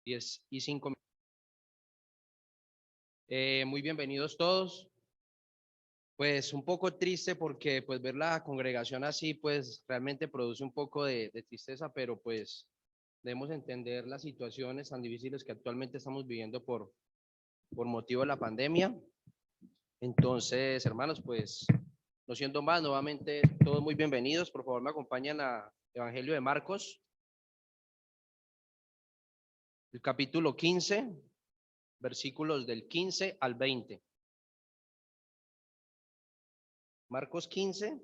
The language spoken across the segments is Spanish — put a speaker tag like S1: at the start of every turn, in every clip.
S1: 10:05. Muy bienvenidos todos. Pues un poco triste porque pues ver la congregación así pues realmente produce un poco de tristeza, pero pues debemos entender las situaciones tan difíciles que actualmente estamos viviendo por motivo de la pandemia. Entonces, hermanos, pues no siendo más, nuevamente todos muy bienvenidos. Por favor, me acompañan a Evangelio de Marcos, el capítulo 15, versículos del 15 al 20. Marcos 15,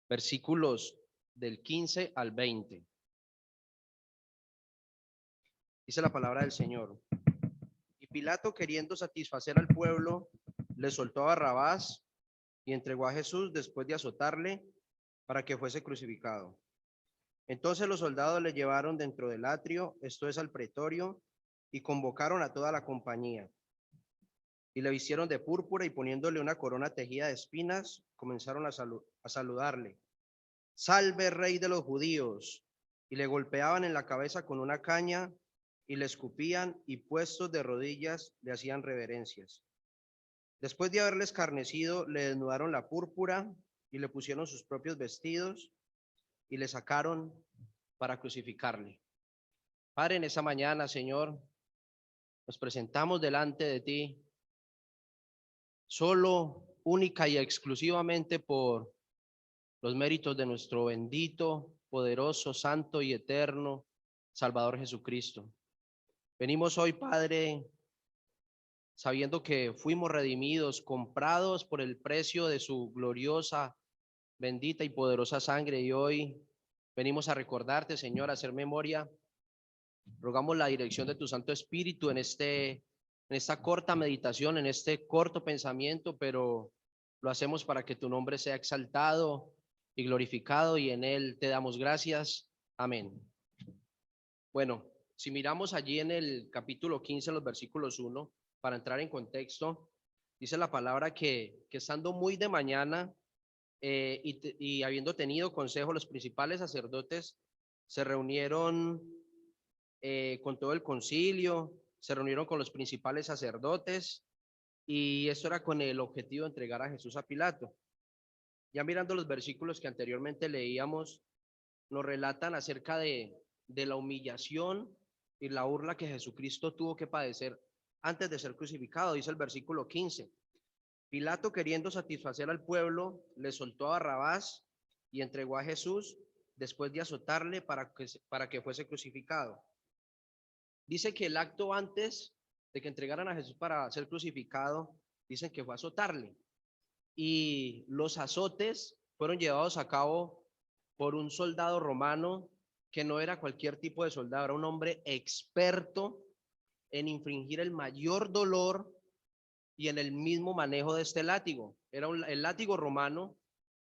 S1: versículos del 15 al 20. Dice la palabra del Señor. Y Pilato, queriendo satisfacer al pueblo, le soltó a Barrabás y entregó a Jesús después de azotarle para que fuese crucificado. Entonces los soldados le llevaron dentro del atrio, esto es al pretorio, y convocaron a toda la compañía. Y le vistieron de púrpura y poniéndole una corona tejida de espinas, comenzaron a saludarle. Salve, rey de los judíos. Y le golpeaban en la cabeza con una caña y le escupían y puestos de rodillas le hacían reverencias. Después de haberle escarnecido, le desnudaron la púrpura y le pusieron sus propios vestidos y le sacaron para crucificarle. Padre, en esa mañana, Señor, nos presentamos delante de ti, solo, única y exclusivamente por los méritos de nuestro bendito, poderoso, santo y eterno Salvador Jesucristo. Venimos hoy, Padre, sabiendo que fuimos redimidos, comprados por el precio de su gloriosa, bendita y poderosa sangre, y hoy venimos a recordarte, Señor, a hacer memoria. Rogamos la dirección de tu Santo Espíritu en esta corta meditación, en este corto pensamiento, pero lo hacemos para que tu nombre sea exaltado y glorificado, y en él te damos gracias. Amén. Bueno, si miramos allí en el capítulo 15, los versículos 1, para entrar en contexto, dice la palabra que estando muy de mañana y habiendo tenido consejo, los principales sacerdotes se reunieron con todo el concilio, se reunieron con los principales sacerdotes, y esto era con el objetivo de entregar a Jesús a Pilato. Ya mirando los versículos que anteriormente leíamos, nos relatan acerca de la humillación y la burla que Jesucristo tuvo que padecer antes de ser crucificado. Dice el versículo 15. Pilato, queriendo satisfacer al pueblo, le soltó a Barrabás y entregó a Jesús después de azotarle para que fuese crucificado. Dice que el acto antes de que entregaran a Jesús para ser crucificado, dicen que fue azotarle. Y los azotes fueron llevados a cabo por un soldado romano que no era cualquier tipo de soldado, era un hombre experto en infringir el mayor dolor y en el mismo manejo de este látigo. El látigo romano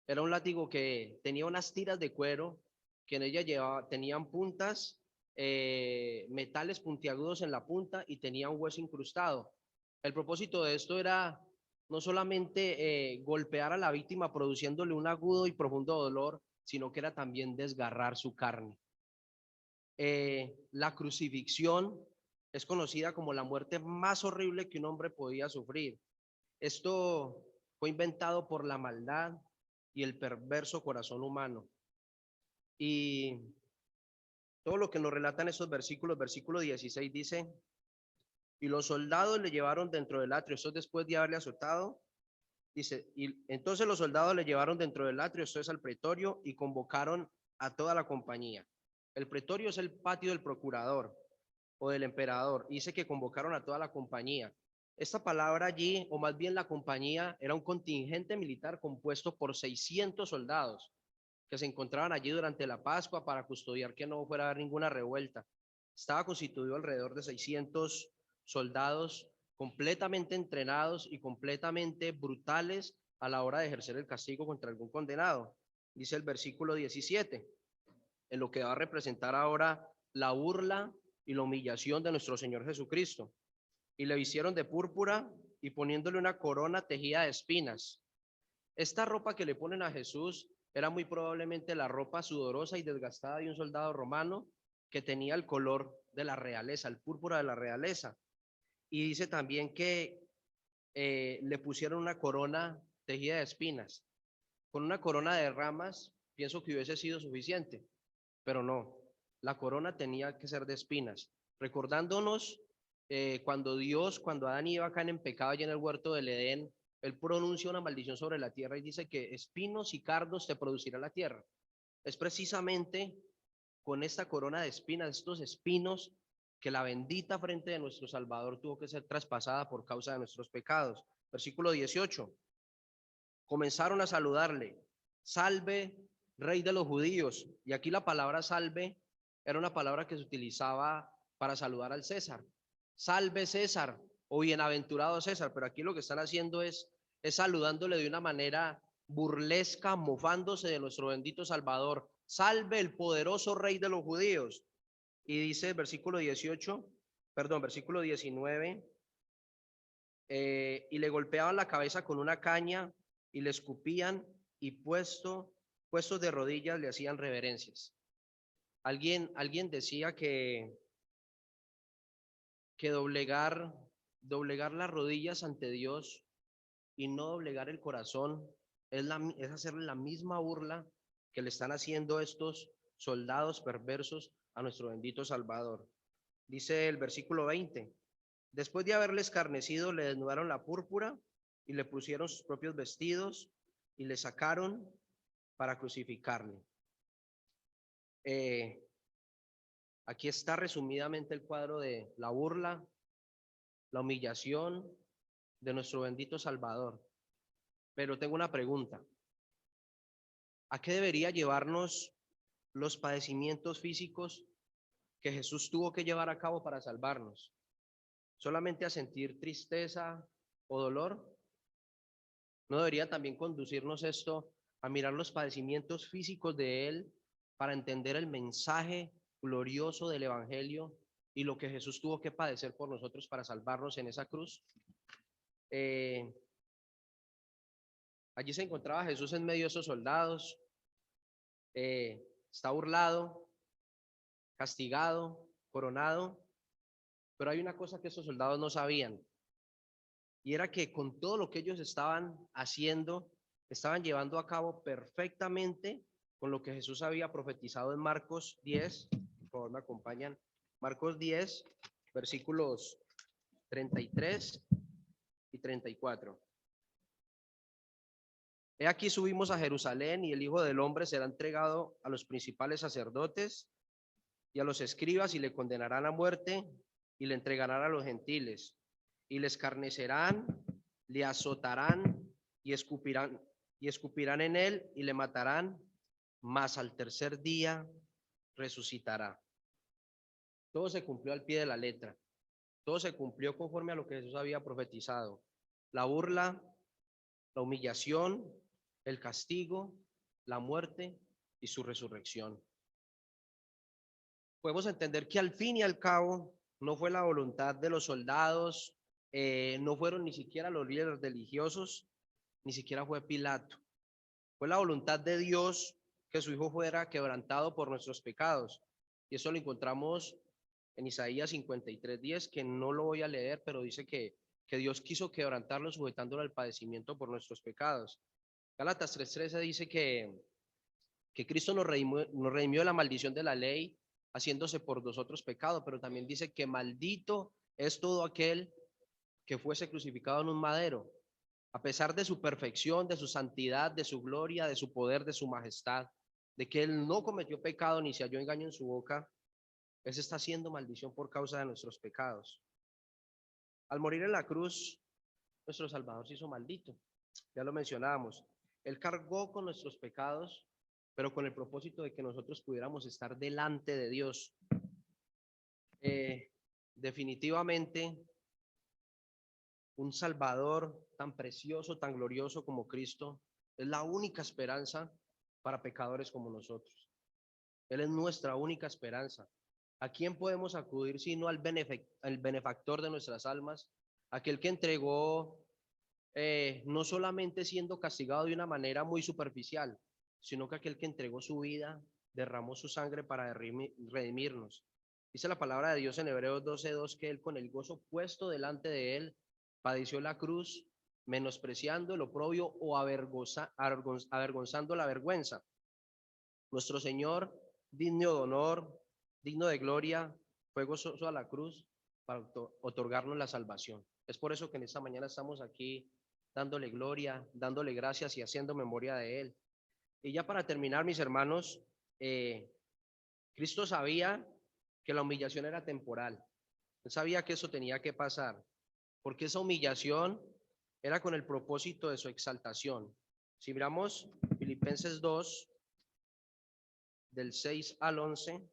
S1: era un látigo que tenía unas tiras de cuero que en ella tenían puntas, metales puntiagudos en la punta, y tenía un hueso incrustado. El propósito de esto era no solamente golpear a la víctima produciéndole un agudo y profundo dolor, sino que era también desgarrar su carne. La crucifixión es conocida como la muerte más horrible que un hombre podía sufrir. Esto fue inventado por la maldad y el perverso corazón humano. Y todo lo que nos relatan esos versículos, versículo 16 dice, y los soldados le llevaron dentro del atrio, eso es después de haberle azotado, dice, y entonces los soldados le llevaron dentro del atrio, esto es al pretorio, y convocaron a toda la compañía. El pretorio es el patio del procurador o del emperador. Dice que convocaron a toda la compañía. Esta palabra allí, o más bien la compañía, era un contingente militar compuesto por 600 soldados que se encontraban allí durante la Pascua para custodiar que no fuera a haber ninguna revuelta. Estaba constituido alrededor de 600 soldados completamente entrenados y completamente brutales a la hora de ejercer el castigo contra algún condenado. Dice el versículo 17, en lo que va a representar ahora la burla y la humillación de nuestro Señor Jesucristo. Y le vistieron de púrpura y poniéndole una corona tejida de espinas. Esta ropa que le ponen a Jesús era muy probablemente la ropa sudorosa y desgastada de un soldado romano, que tenía el color de la realeza, el púrpura de la realeza. Y dice también que le pusieron una corona tejida de espinas. Con una corona de ramas, pienso que hubiese sido suficiente, pero no. La corona tenía que ser de espinas, recordándonos cuando Adán y Eva caen en pecado allá en el huerto del Edén, él pronuncia una maldición sobre la tierra y dice que espinos y cardos te producirá la tierra. Es precisamente con esta corona de espinas, estos espinos, que la bendita frente de nuestro Salvador tuvo que ser traspasada por causa de nuestros pecados. Versículo 18. Comenzaron a saludarle: salve, rey de los judíos. Y aquí la palabra salve era una palabra que se utilizaba para saludar al César. Salve César o bienaventurado César, pero aquí lo que están haciendo es saludándole de una manera burlesca, mofándose de nuestro bendito Salvador. Salve el poderoso rey de los judíos. Y dice el versículo 19, y le golpeaban la cabeza con una caña y le escupían y puestos de rodillas le hacían reverencias. Alguien decía que doblegar las rodillas ante Dios y no doblegar el corazón es hacerle la misma burla que le están haciendo estos soldados perversos a nuestro bendito Salvador. Dice el versículo 20: después de haberle escarnecido, le desnudaron la púrpura y le pusieron sus propios vestidos y le sacaron para crucificarle. Aquí está resumidamente el cuadro de la burla, la humillación de nuestro bendito Salvador. Pero tengo una pregunta: ¿a qué debería llevarnos los padecimientos físicos que Jesús tuvo que llevar a cabo para salvarnos? ¿Solamente a sentir tristeza o dolor? ¿No debería también conducirnos esto a mirar los padecimientos físicos de Él para entender el mensaje glorioso del Evangelio y lo que Jesús tuvo que padecer por nosotros para salvarnos en esa cruz? Allí se encontraba Jesús en medio de esos soldados. Está burlado, castigado, coronado, pero hay una cosa que esos soldados no sabían, y era que con todo lo que ellos estaban haciendo, estaban llevando a cabo perfectamente con lo que Jesús había profetizado en Marcos 10, por favor me acompañan, Marcos 10, versículos 33 y 34. He aquí subimos a Jerusalén y el Hijo del Hombre será entregado a los principales sacerdotes y a los escribas y le condenarán a muerte y le entregarán a los gentiles y le escarnecerán, le azotarán y escupirán en él y le matarán, mas al tercer día resucitará. Todo se cumplió al pie de la letra. Todo se cumplió conforme a lo que Jesús había profetizado. La burla, la humillación, el castigo, la muerte y su resurrección. Podemos entender que al fin y al cabo no fue la voluntad de los soldados, no fueron ni siquiera los líderes religiosos, ni siquiera fue Pilato. Fue la voluntad de Dios que su Hijo fuera quebrantado por nuestros pecados. Y eso lo encontramos en Isaías 53:10, que no lo voy a leer, pero dice que Dios quiso quebrantarlo sujetándolo al padecimiento por nuestros pecados. Gálatas 3:13 dice que Cristo nos redimió de la maldición de la ley, haciéndose por nosotros pecado, pero también dice que maldito es todo aquel que fuese crucificado en un madero. A pesar de su perfección, de su santidad, de su gloria, de su poder, de su majestad, de que Él no cometió pecado ni se halló engaño en su boca, Él se está haciendo maldición por causa de nuestros pecados. Al morir en la cruz, nuestro Salvador se hizo maldito. Ya lo mencionábamos. Él cargó con nuestros pecados, pero con el propósito de que nosotros pudiéramos estar delante de Dios. Definitivamente, un Salvador tan precioso, tan glorioso como Cristo, es la única esperanza para pecadores como nosotros. Él es nuestra única esperanza. ¿A quién podemos acudir sino al benefactor de nuestras almas? Aquel que entregó, no solamente siendo castigado de una manera muy superficial, sino que aquel que entregó su vida derramó su sangre para redimirnos. Dice la palabra de Dios en Hebreos 12:2 que Él con el gozo puesto delante de Él padeció la cruz, menospreciando el oprobio o avergonzando la vergüenza. Nuestro Señor, digno de honor, digno de gloria, fue gozoso a la cruz para otorgarnos la salvación. Es por eso que en esta mañana estamos aquí dándole gloria, dándole gracias y haciendo memoria de Él. Y ya para terminar, mis hermanos, Cristo sabía que la humillación era temporal. Él sabía que eso tenía que pasar, porque esa humillación era con el propósito de su exaltación. Si miramos Filipenses 2, del 6 al 11.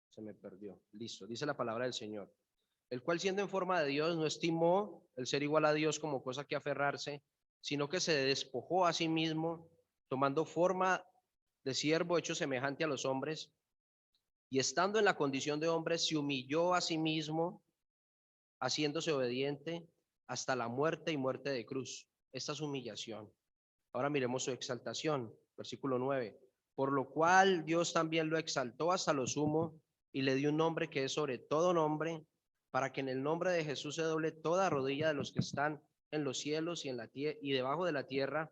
S1: Se me perdió. Listo. Dice la palabra del Señor. El cual siendo en forma de Dios no estimó el ser igual a Dios como cosa que aferrarse, sino que se despojó a sí mismo, tomando forma de siervo hecho semejante a los hombres, y estando en la condición de hombre se humilló a sí mismo, haciéndose obediente hasta la muerte y muerte de cruz. Esta es humillación. Ahora miremos su exaltación, versículo 9. Por lo cual Dios también lo exaltó hasta lo sumo y le dio un nombre que es sobre todo nombre, para que en el nombre de Jesús se doble toda rodilla de los que están en los cielos y en la tierra y debajo de la tierra,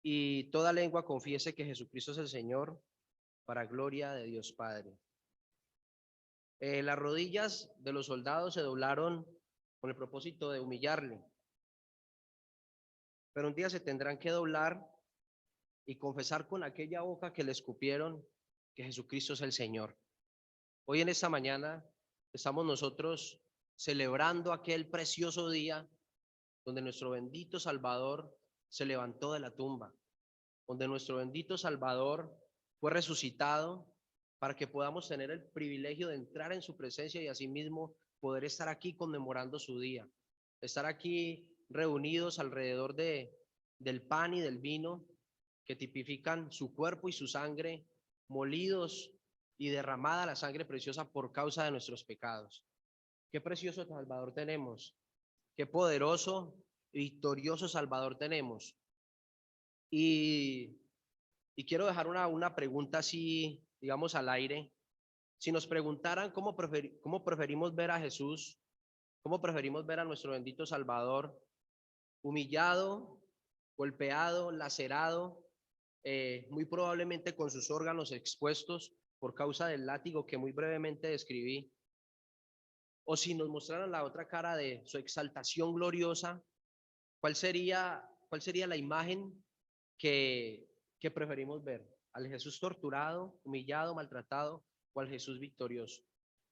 S1: y toda lengua confiese que Jesucristo es el Señor, para gloria de Dios Padre. Las rodillas de los soldados se doblaron con el propósito de humillarle, pero un día se tendrán que doblar y confesar con aquella boca que le escupieron que Jesucristo es el Señor. Hoy en esta mañana estamos nosotros celebrando aquel precioso día donde nuestro bendito Salvador se levantó de la tumba, donde nuestro bendito Salvador fue resucitado para que podamos tener el privilegio de entrar en su presencia y asimismo poder estar aquí conmemorando su día, estar aquí reunidos alrededor del pan y del vino que tipifican su cuerpo y su sangre, molidos y derramada la sangre preciosa por causa de nuestros pecados. Qué precioso Salvador tenemos, qué poderoso y victorioso Salvador tenemos. Y, y quiero dejar una pregunta así, digamos, al aire. Si nos preguntaran cómo preferimos ver a Jesús, cómo preferimos ver a nuestro bendito Salvador, humillado, golpeado, lacerado, muy probablemente con sus órganos expuestos por causa del látigo que muy brevemente describí, o si nos mostraran la otra cara de su exaltación gloriosa, ¿cuál sería la imagen que preferimos ver? ¿Al Jesús torturado, humillado, maltratado o al Jesús victorioso?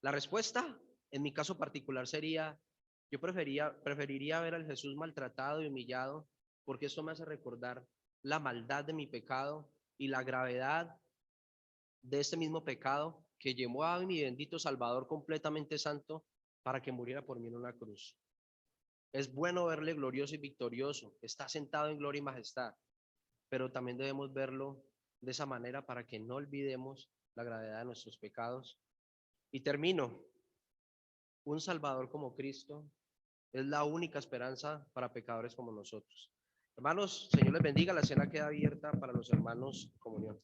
S1: La respuesta, en mi caso particular, sería, yo preferiría ver al Jesús maltratado y humillado, porque esto me hace recordar la maldad de mi pecado y la gravedad de este mismo pecado que llevó a mi bendito Salvador completamente santo para que muriera por mí en una cruz. Es bueno verle glorioso y victorioso, está sentado en gloria y majestad, pero también debemos verlo de esa manera para que no olvidemos la gravedad de nuestros pecados. Y termino, un Salvador como Cristo es la única esperanza para pecadores como nosotros. Hermanos, Señor les bendiga, la cena queda abierta para los hermanos comunión.